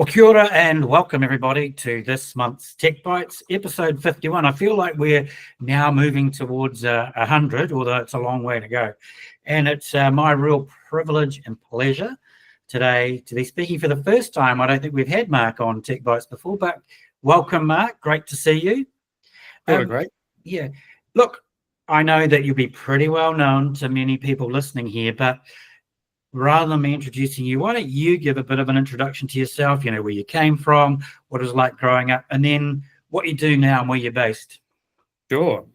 Well, kia ora and welcome everybody to this month's Tech Bytes, episode 51. I feel like we're now moving towards 100, although it's a long way to go. And it's my real privilege and pleasure today to be speaking for the first time. I don't think we've had Mark on Tech Bytes before, but welcome, Mark. Great to see you. Great. Yeah. Look, I know that you'll be pretty well known to many people listening here, but rather than me introducing you, why don't you give a bit of an introduction to yourself, where you came from, what it was like growing up, and then what you do now and where you're based. Sure.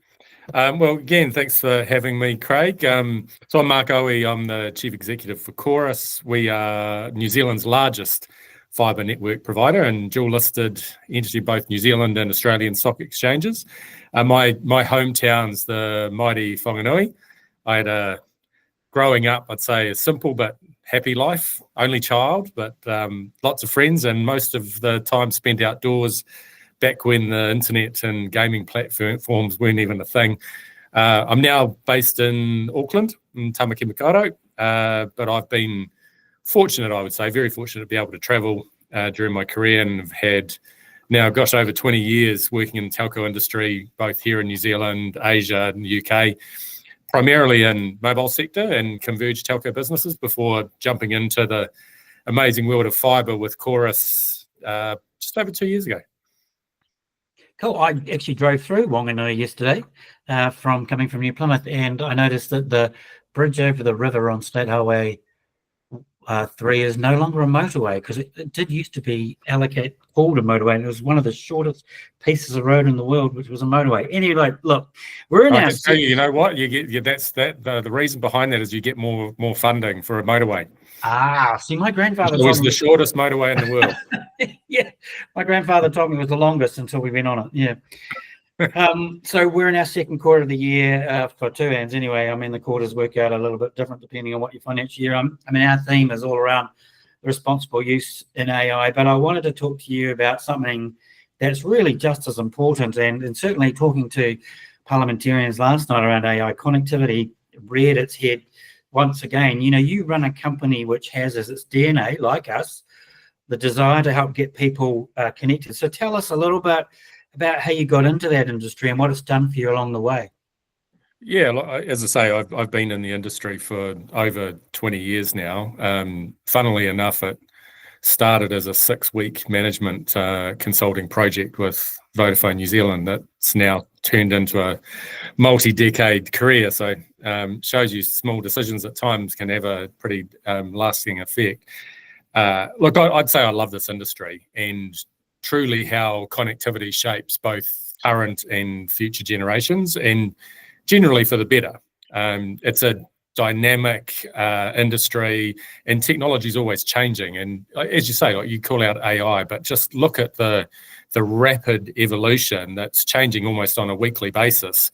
Well, again, thanks for having me, Craig. So I'm Mark Aue. I'm the Chief Executive for Chorus. We are New Zealand's largest fibre network provider and dual-listed entity, both New Zealand and Australian stock exchanges. My hometown's the mighty Whanganui. I had growing up, I'd say, a simple but happy life, only child, but lots of friends and most of the time spent outdoors back when the internet and gaming platforms weren't even a thing. I'm now based in Auckland, in Tamaki Makaurau, but I've been fortunate, I would say, very fortunate to be able to travel during my career and have had now, over 20 years working in the telco industry, both here in New Zealand, Asia and the UK, primarily in mobile sector and converged telco businesses before jumping into the amazing world of fibre with Chorus just over 2 years ago. Cool. I actually drove through Whanganui yesterday coming from New Plymouth, and I noticed that the bridge over the river on State Highway 3 is no longer a motorway, because it did used to be called a motorway, and it was one of the shortest pieces of road in the world, which was a motorway. Anyway, look, we're in our... You know what? You get the reason behind that is you get more funding for a motorway. See, my grandfather... It was the shortest motorway in the world. Yeah, my grandfather told me it was the longest until we went on it, yeah. So we're in our second quarter of the year for two hands anyway. I mean, the quarters work out a little bit different depending on what your financial year. Our theme is all around the responsible use in AI, but I wanted to talk to you about something that's really just as important, and certainly talking to parliamentarians last night around AI connectivity reared its head once again. You run a company which has as its DNA, like us, the desire to help get people connected. So tell us a little bit about how you got into that industry and what it's done for you along the way. Yeah, as I say, I've been in the industry for over 20 years now. Funnily enough, it started as a 6-week management consulting project with Vodafone New Zealand that's now turned into a multi-decade career. So shows you small decisions at times can have a pretty lasting effect. Look, I'd say I love this industry and truly how connectivity shapes both current and future generations, and generally for the better. It's a dynamic industry, and technology is always changing. And as you say, you call out AI, but just look at the rapid evolution that's changing almost on a weekly basis,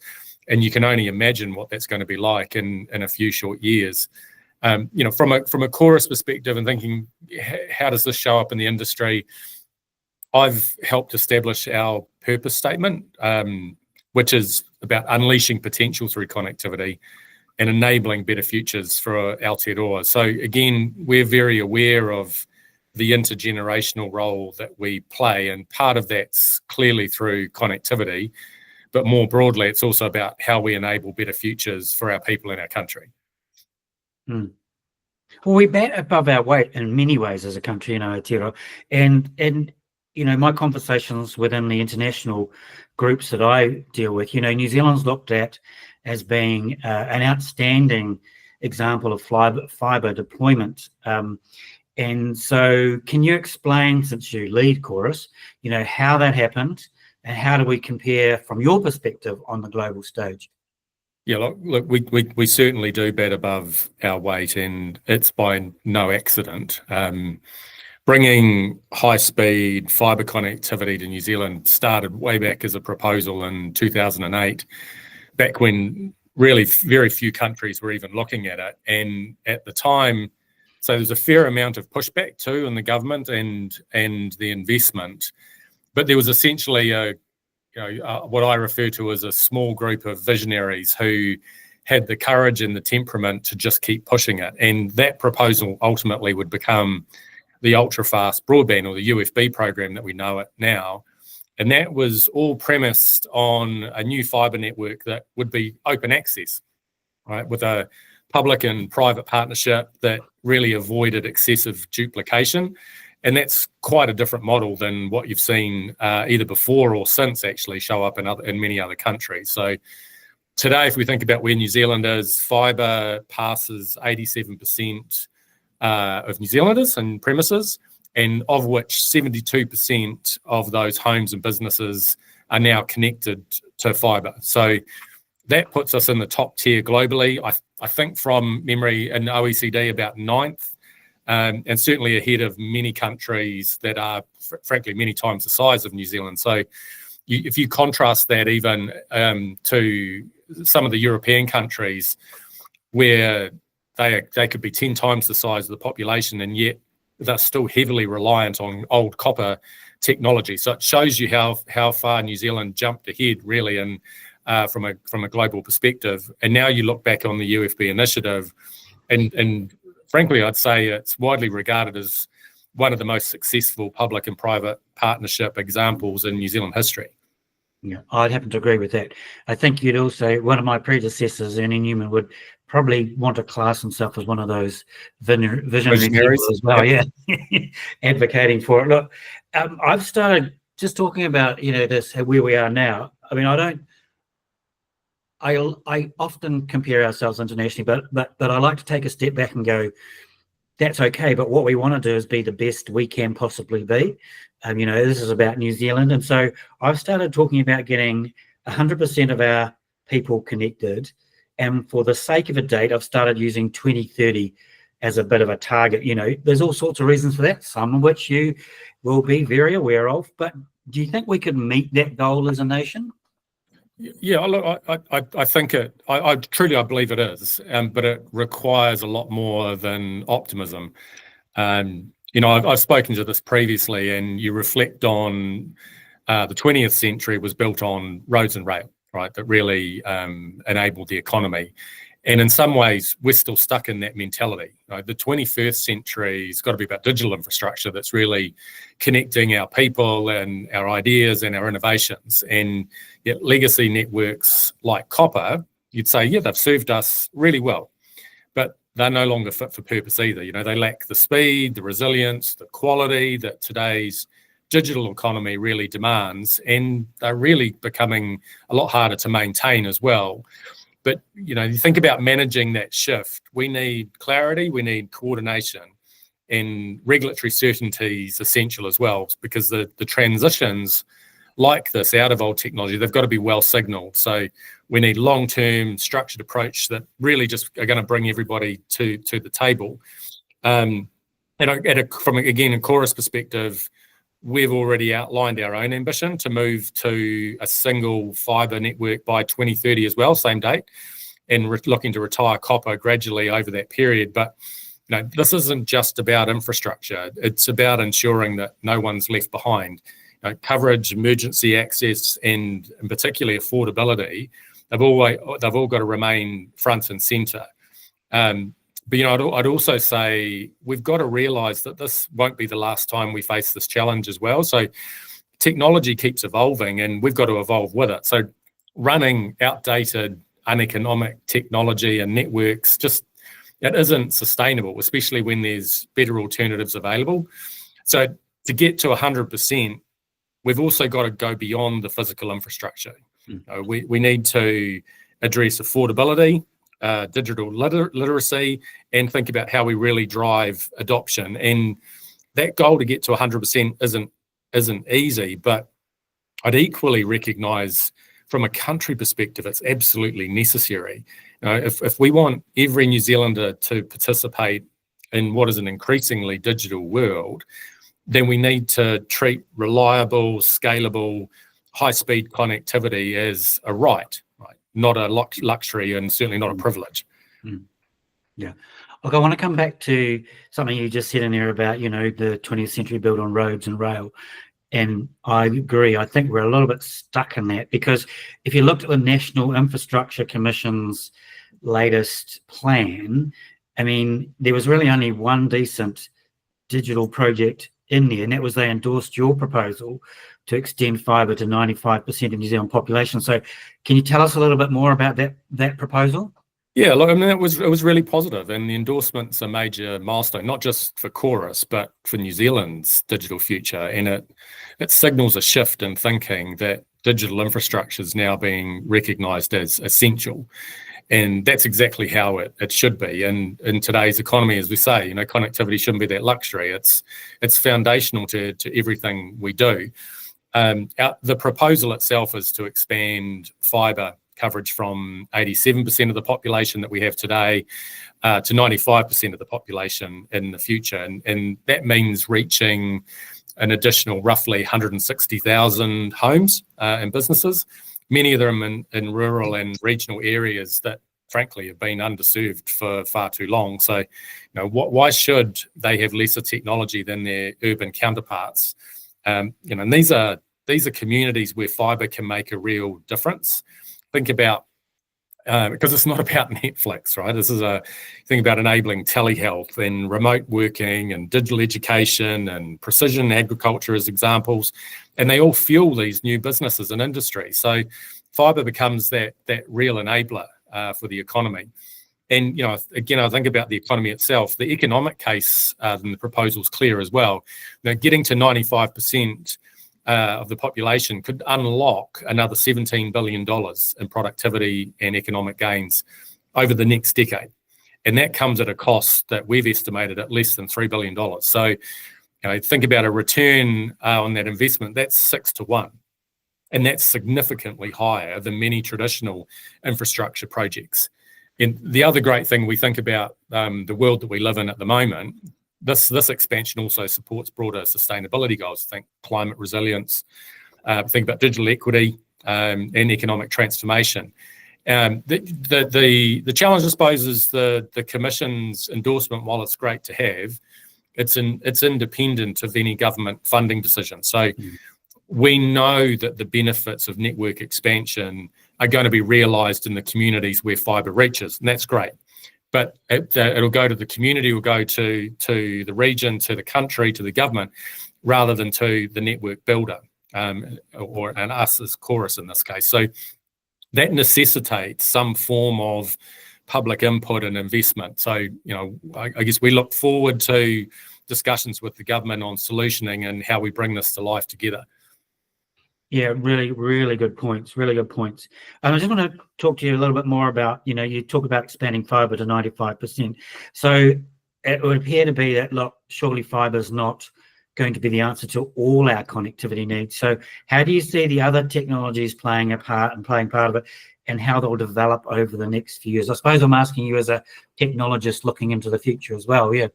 and you can only imagine what that's going to be like in a few short years. From a Chorus perspective and thinking, how does this show up in the industry? I've helped establish our purpose statement, which is about unleashing potential through connectivity and enabling better futures for Aotearoa. So again, we're very aware of the intergenerational role that we play, and part of that's clearly through connectivity, but more broadly, it's also about how we enable better futures for our people in our country. Well, we bat above our weight in many ways as a country in Aotearoa, and my conversations within the international groups that I deal with, New Zealand's looked at as being an outstanding example of fibre deployment. And so can you explain, since you lead Chorus, how that happened and how do we compare from your perspective on the global stage? Yeah, look, we certainly do bat above our weight, and it's by no accident. Bringing high-speed fibre connectivity to New Zealand started way back as a proposal in 2008, back when really very few countries were even looking at it. And at the time, so there's a fair amount of pushback too in the government and the investment, but there was essentially what I refer to as a small group of visionaries who had the courage and the temperament to just keep pushing it. And that proposal ultimately would become the ultra-fast broadband, or the UFB program that we know it now. And that was all premised on a new fibre network that would be open access, right, with a public and private partnership that really avoided excessive duplication. And that's quite a different model than what you've seen either before or since actually show up in many other countries. So today, if we think about where New Zealand is, fibre passes 87% of New Zealanders and premises, and of which 72% of those homes and businesses are now connected to fibre. So that puts us in the top tier globally. I think from memory in OECD about 9th, and certainly ahead of many countries that are, frankly, many times the size of New Zealand. So if you contrast that even to some of the European countries where they could be 10 times the size of the population, and yet they're still heavily reliant on old copper technology. So it shows you how far New Zealand jumped ahead, really, and from a global perspective. And now you look back on the UFB initiative, and frankly, I'd say it's widely regarded as one of the most successful public and private partnership examples in New Zealand history. Yeah, I'd happen to agree with that. I think you'd also, one of my predecessors, Ernie Newman, would probably want to class himself as one of those visionaries as well. Yeah, advocating for it. Look, I've started just talking about this where we are now. I mean, I often compare ourselves internationally, but I like to take a step back and go, that's okay, but what we want to do is be the best we can possibly be. This is about New Zealand. And so I've started talking about getting 100% of our people connected. And for the sake of a date, I've started using 2030 as a bit of a target. There's all sorts of reasons for that, some of which you will be very aware of. But do you think we could meet that goal as a nation? Yeah, look, I think I truly believe it is, but it requires a lot more than optimism. I've spoken to this previously, and you reflect on the 20th century was built on roads and rail, right, that really enabled the economy. And in some ways, we're still stuck in that mentality. Right? The 21st century has got to be about digital infrastructure that's really connecting our people and our ideas and our innovations. And yet legacy networks like copper, you'd say, yeah, they've served us really well, but they're no longer fit for purpose either. They lack the speed, the resilience, the quality that today's digital economy really demands, and they're really becoming a lot harder to maintain as well. But, you think about managing that shift, we need clarity, we need coordination, and regulatory certainty is essential as well, because the transitions like this out of old technology, they've got to be well signaled. So we need long-term structured approach that really just are going to bring everybody to the table. And from, again, a Chorus perspective, we've already outlined our own ambition to move to a single fibre network by 2030 as well, same date, and looking to retire copper gradually over that period. But this isn't just about infrastructure. It's about ensuring that no one's left behind. Coverage, emergency access, and particularly affordability, they've all got to remain front and centre. But I'd also say we've got to realise that this won't be the last time we face this challenge as well. So technology keeps evolving, and we've got to evolve with it. So running outdated, uneconomic technology and networks, it isn't sustainable, especially when there's better alternatives available. So to get to 100%, we've also got to go beyond the physical infrastructure. We need to address affordability, digital literacy, and think about how we really drive adoption. And that goal to get to 100% isn't easy, but I'd equally recognise from a country perspective, it's absolutely necessary. If we want every New Zealander to participate in what is an increasingly digital world, then we need to treat reliable, scalable, high-speed connectivity as a right, not a luxury, and certainly not a privilege. Yeah. Look, I want to come back to something you just said in there about, the 20th century built on roads and rail. And I agree. I think we're a little bit stuck in that, because if you looked at the National Infrastructure Commission's latest plan, I mean, there was really only one decent digital project in there, and that was they endorsed your proposal to extend fibre to 95% of New Zealand population. So can you tell us a little bit more about that proposal? Yeah, look, I mean, it was really positive, and the endorsement's a major milestone, not just for Chorus, but for New Zealand's digital future. And it signals a shift in thinking that digital infrastructure is now being recognised as essential. And that's exactly how it should be. And in today's economy, as we say, connectivity shouldn't be that luxury. It's foundational to everything we do. The proposal itself is to expand fibre coverage from 87% of the population that we have today to 95% of the population in the future. And that means reaching an additional roughly 160,000 homes and businesses, many of them in rural and regional areas that frankly have been underserved for far too long. So, why should they have lesser technology than their urban counterparts? And these are communities where fibre can make a real difference. Think about, because it's not about Netflix, right? This is think about enabling telehealth and remote working and digital education and precision agriculture as examples, and they all fuel these new businesses and industries. So fibre becomes that real enabler for the economy. And, again, I think about the economy itself. The economic case in the proposal is clear as well. Getting to 95% of the population could unlock another $17 billion in productivity and economic gains over the next decade. And that comes at a cost that we've estimated at less than $3 billion. So, think about a return on that investment, that's 6 to 1. And that's significantly higher than many traditional infrastructure projects. And the other great thing we think about the world that we live in at the moment, this expansion also supports broader sustainability goals. Think climate resilience, think about digital equity and economic transformation. The challenge, I suppose, is the Commission's endorsement. While it's great to have, it's independent of any government funding decision. So we know that the benefits of network expansion are going to be realised in the communities where fibre reaches, and that's great. But it'll go to the community, will go to the region, to the country, to the government, rather than to the network builder, and us as Chorus in this case. So that necessitates some form of public input and investment. So, I guess we look forward to discussions with the government on solutioning and how we bring this to life together. Yeah, really, really good points. Really good points. And I just want to talk to you a little bit more about, you talk about expanding fibre to 95%. So it would appear to be that, look, surely fibre is not going to be the answer to all our connectivity needs. So how do you see the other technologies playing part of it, and how they'll develop over the next few years? I suppose I'm asking you as a technologist looking into the future as well. Yeah.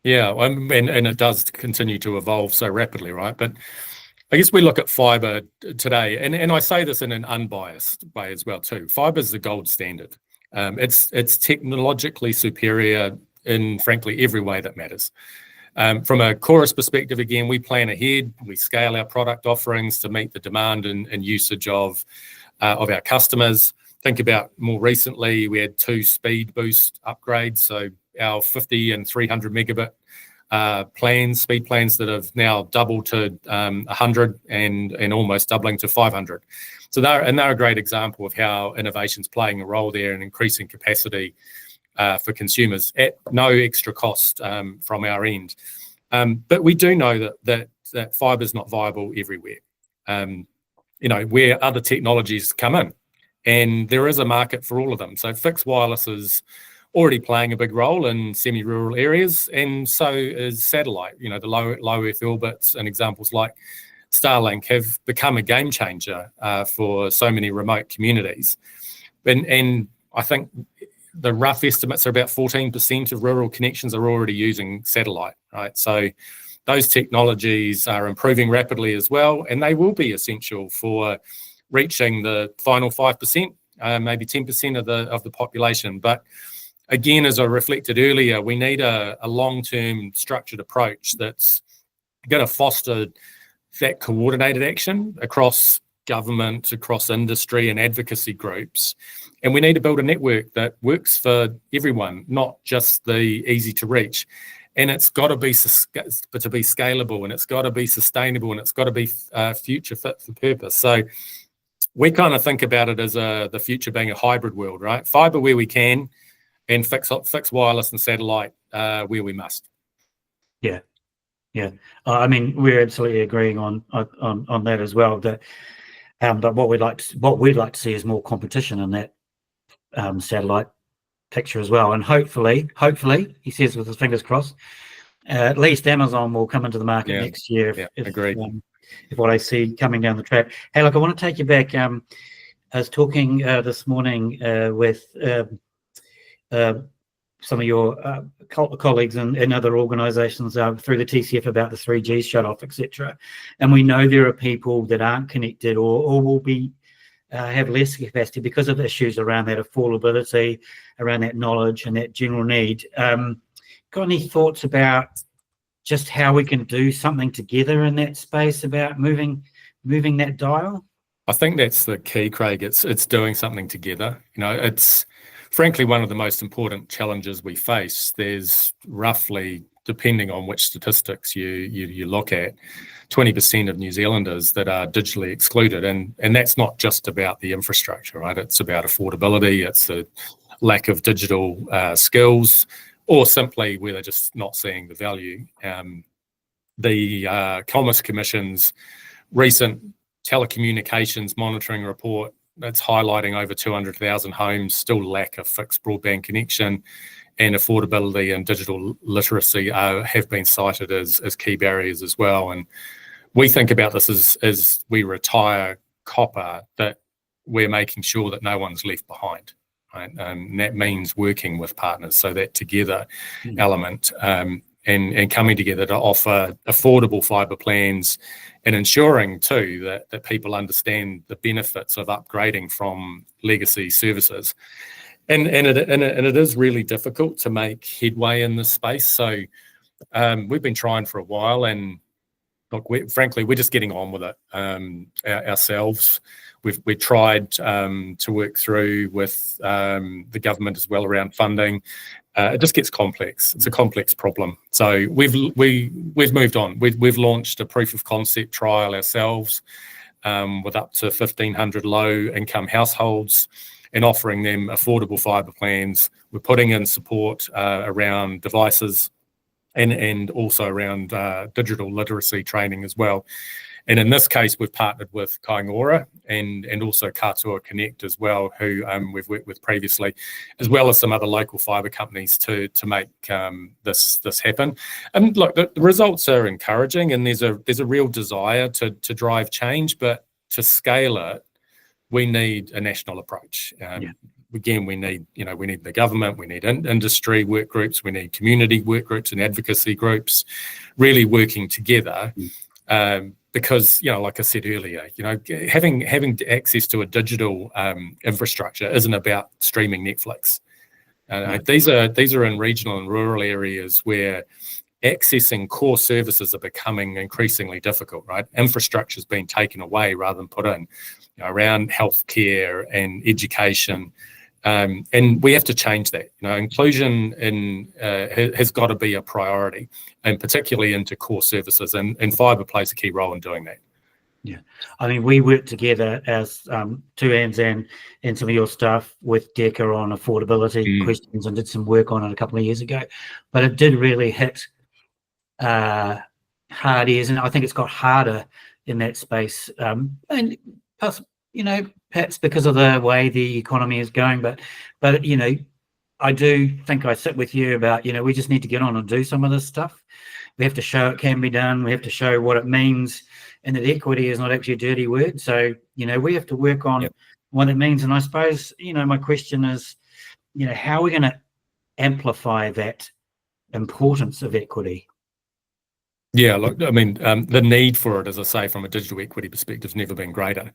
Yeah, and it does continue to evolve so rapidly, right? But I guess we look at fibre today, and I say this in an unbiased way as well too. Fibre is the gold standard. It's technologically superior in, frankly, every way that matters. From a Chorus perspective, again, we plan ahead. We scale our product offerings to meet the demand and usage of our customers. Think about more recently, we had 2 speed boost upgrades, so our 50 and 300 megabit speed plans that have now doubled to 100 and almost doubling to 500. So they're a great example of how innovation's playing a role there and increasing capacity for consumers at no extra cost from our end. But we do know that fibre is not viable everywhere. Where other technologies come in, and there is a market for all of them. So fixed wireless is already playing a big role in semi-rural areas, and so is satellite. The low Earth orbits and examples like Starlink have become a game changer for so many remote communities. And I think the rough estimates are about 14% of rural connections are already using satellite, right? So those technologies are improving rapidly as well, and they will be essential for reaching the final 5%, maybe 10% of the population. But again, as I reflected earlier, we need a long-term structured approach that's going to foster that coordinated action across government, across industry and advocacy groups. And we need to build a network that works for everyone, not just the easy to reach. and it's got to be scalable, and it's got to be sustainable, and it's got to be future fit for purpose. So we kind of think about it as the future being a hybrid world, right? Fibre where we can, and fix wireless and satellite where we must. Yeah. I mean, we're absolutely agreeing on that as well. That, but what we'd like to see is more competition in that satellite picture as well. And hopefully, he says with his fingers crossed, at least Amazon will come into the market next year. If what I see coming down the track. Hey, look, I want to take you back. I was talking this morning with some of your colleagues and other organisations through the TCF about the 3G shut-off, etc. And we know there are people that aren't connected or will be have less capacity because of issues around that affordability, around that knowledge and that general need. Got any thoughts about just how we can do something together in that space about moving that dial? I think that's the key, Craig. It's doing something together. It's frankly one of the most important challenges we face. There's roughly, depending on which statistics you look at, 20% of New Zealanders that are digitally excluded, and that's not just about the infrastructure, right? It's about affordability, it's a lack of digital skills, or simply where they're just not seeing the value. The Commerce Commission's recent telecommunications monitoring report, that's highlighting over 200,000 homes still lack a fixed broadband connection, and affordability and digital literacy have been cited as key barriers as well. And we think about this as we retire copper, that we're making sure that no one's left behind, right? And that means working with partners, so that together element and coming together to offer affordable fibre plans, and ensuring too that people understand the benefits of upgrading from legacy services. And it is really difficult to make headway in this space. So we've been trying for a while, and look, frankly, we're just getting on with it ourselves. We've tried to work through with the government as well around funding. It just gets complex. It's a complex problem. So we've moved on. We've launched a proof of concept trial ourselves with up to 1,500 low-income households, and offering them affordable fibre plans. We're putting in support around devices and also around digital literacy training as well. And in this case, we've partnered with Kaingora and also Katoa Connect as well, who we've worked with previously, as well as some other local fibre companies to make this happen. And look, the results are encouraging, and there's a real desire to drive change, but to scale it, we need a national approach. Again, we need the government, we need industry work groups, we need community work groups and advocacy groups really working together. Because, like I said earlier, having access to a digital infrastructure isn't about streaming Netflix. These are in regional and rural areas where accessing core services are becoming increasingly difficult, right? Infrastructure's been taken away rather than put in, around healthcare and education. And we have to change that. Inclusion has got to be a priority, and particularly into core services. And fibre plays a key role in doing that. Yeah, I mean, we worked together as two hands and some of your staff with DECA on affordability questions, and did some work on it a couple of years ago. But it did really hit hard ears, and I think it's got harder in that space. And plus, perhaps because of the way the economy is going, but I do think I sit with you about, we just need to get on and do some of this stuff. We have to show it can be done. We have to show what it means, and that equity is not actually a dirty word. So, we have to work on what it means. And I suppose, my question is, how are we going to amplify that importance of equity? Yeah, look, I mean, the need for it, as I say, from a digital equity perspective, has never been greater.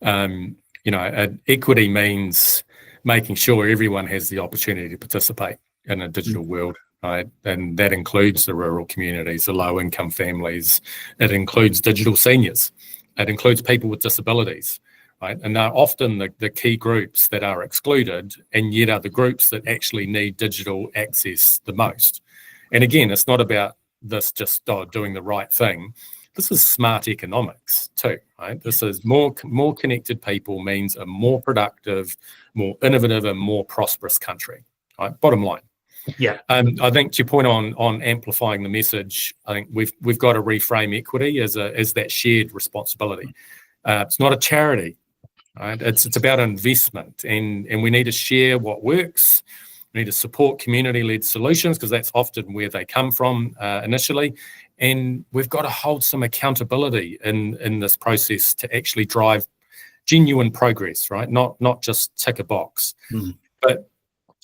Equity means making sure everyone has the opportunity to participate in a digital world, right? And that includes the rural communities, the low-income families. It includes digital seniors. It includes people with disabilities, right? And they're often the key groups that are excluded, and yet are the groups that actually need digital access the most. And again, it's not about this just doing the right thing. This is smart economics too, right? This is more connected people means a more productive, more innovative, and more prosperous country, right? Bottom line. Yeah. I think to your point on amplifying the message, I think we've got to reframe equity as that shared responsibility. It's not a charity, right? It's about investment, and we need to share what works. We need to support community-led solutions because that's often where they come from initially, and we've got to hold some accountability in this process to actually drive genuine progress, right? Not just tick a box,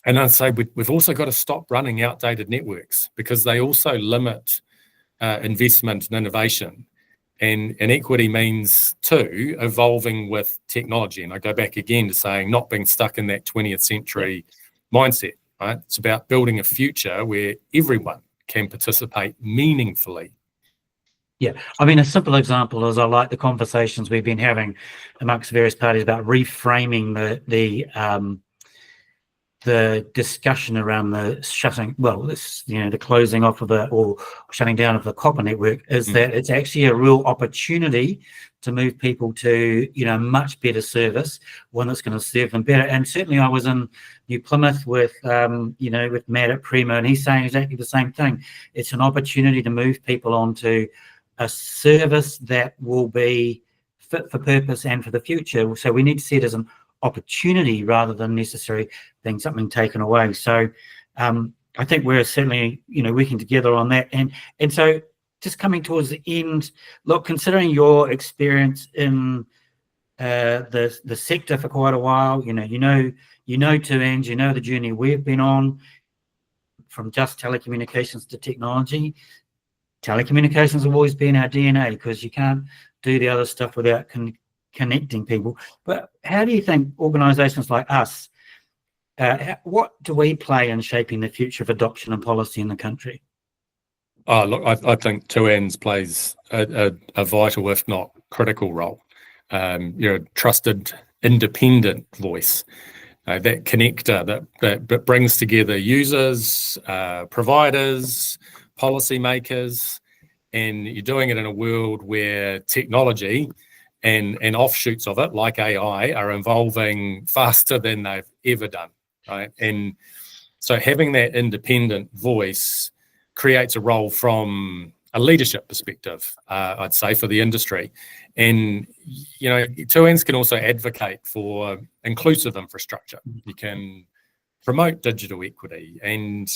And I'd say we've also got to stop running outdated networks because they also limit investment and innovation. And equity means too evolving with technology. And I go back again to saying not being stuck in that 20th century mindset, right? It's about building a future where everyone can participate meaningfully. Yeah, I mean, a simple example is I like the conversations we've been having amongst various parties about reframing the discussion around the the closing off of or shutting down of the copper network is that it's actually a real opportunity to move people to, much better service, one that's going to serve them better. And certainly I was in New Plymouth with Matt at Primo, and he's saying exactly the same thing. It's an opportunity to move people onto a service that will be fit for purpose and for the future. So we need to see it as an opportunity rather than necessarily being something taken away. So I think we're certainly working together on that. And so just coming towards the end, look, considering your experience in the sector for quite a while, you know 2Ns, the journey we've been on from just telecommunications to technology. Telecommunications have always been our DNA because you can't do the other stuff without connecting people. But how do you think organisations like us, what do we play in shaping the future of adoption and policy in the country? Oh, look, I think 2Ns plays a vital, if not critical role. You're a trusted, independent voice, that connector that brings together users, providers, policymakers, and you're doing it in a world where technology and offshoots of it, like AI, are evolving faster than they've ever done, right? And so having that independent voice creates a role from a leadership perspective, I'd say, for the industry. And, 2Ns can also advocate for inclusive infrastructure. You can promote digital equity, and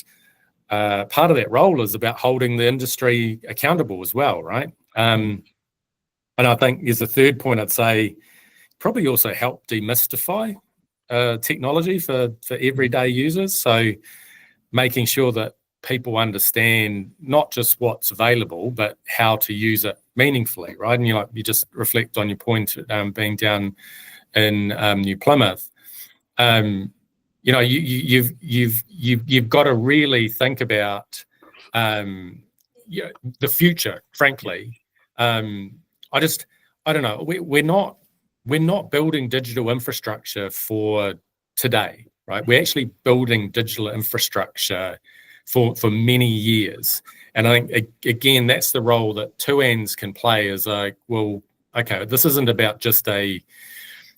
part of that role is about holding the industry accountable as well, right? And I think as a third point, I'd say probably also help demystify technology for everyday users. So making sure that people understand not just what's available, but how to use it meaningfully, right? And you just reflect on your point, being down in New Plymouth. You've got to really think about the future. Frankly, I don't know. We're not building digital infrastructure for today, right? We're actually building digital infrastructure for many years. And I think, again, that's the role that 2Ns can play is this isn't about just a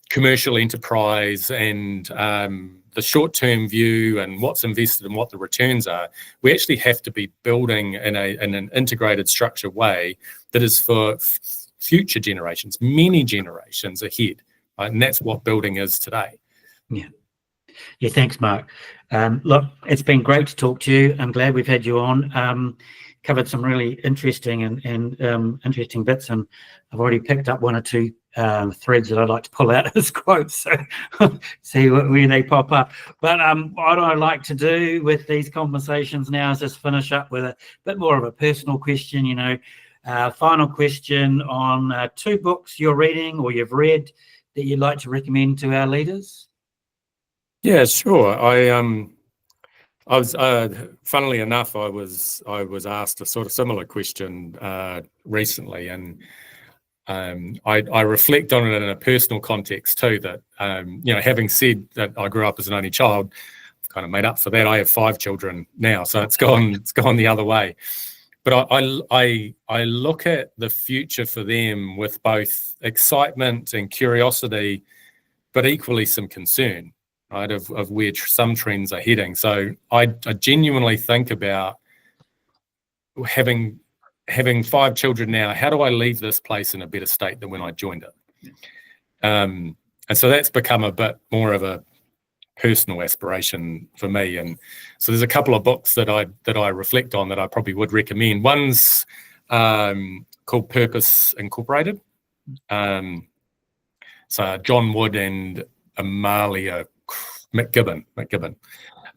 commercial enterprise and the short-term view and what's invested and what the returns are. We actually have to be building in an integrated, structured way that is for future generations, many generations ahead, right? And that's what building is today. Yeah, thanks, Mark. Look, it's been great to talk to you. I'm glad we've had you on. Covered some really interesting and interesting bits, and I've already picked up one or two threads that I'd like to pull out as quotes, so see where they pop up. But what I like to do with these conversations now is just finish up with a bit more of a personal question. Final question on 2 books you're reading or you've read that you'd like to recommend to our leaders. Yeah, sure. I was, funnily enough, I was asked a sort of similar question recently, and I reflect on it in a personal context too. That having said that I grew up as an only child, kind of made up for that. I have 5 children now, so it's gone the other way. But I look at the future for them with both excitement and curiosity, but equally some concern, right, of where some trends are heading. So I genuinely think about having 5 children now. How do I leave this place in a better state than when I joined it? And so that's become a bit more of a personal aspiration for me. And so there's a couple of books that I reflect on that I probably would recommend. One's called Purpose Incorporated. So John Wood and Amalia McGibbon.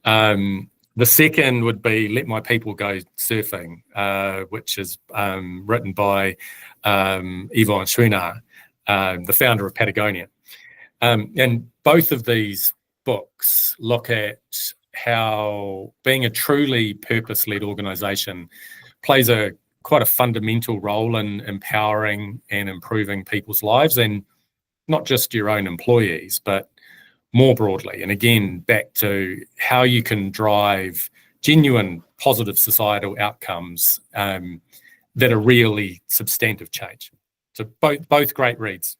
The second would be Let My People Go Surfing, which is written by Yvonne Schooner, the founder of Patagonia. And both of these books look at how being a truly purpose-led organisation plays quite a fundamental role in empowering and improving people's lives, and not just your own employees, but more broadly. And again, back to how you can drive genuine positive societal outcomes that are really substantive change. So both great reads.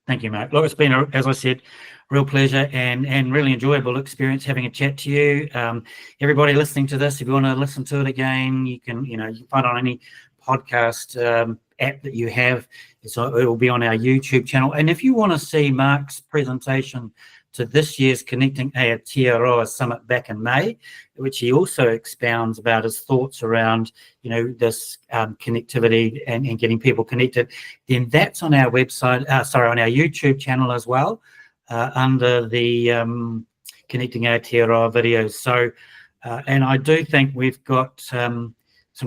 Thank you, Mark. Look, it's been, as I said, real pleasure and really enjoyable experience having a chat to you. Everybody listening to this, if you want to listen to it again, you can find it on any podcast app that you have. So it will be on our YouTube channel. And if you want to see Mark's presentation to this year's Connecting Aotearoa Summit back in May, which he also expounds about his thoughts around, this connectivity and getting people connected, then that's on our website, on our YouTube channel as well, under the Connecting Aotearoa videos. So, and I do think we've got some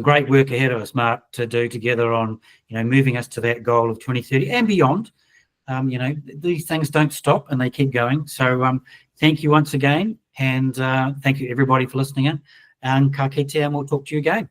great work ahead of us, Mark, to do together on, moving us to that goal of 2030 and beyond. These things don't stop and they keep going. So thank you once again. And thank you everybody for listening in. And ka kite, and we'll talk to you again.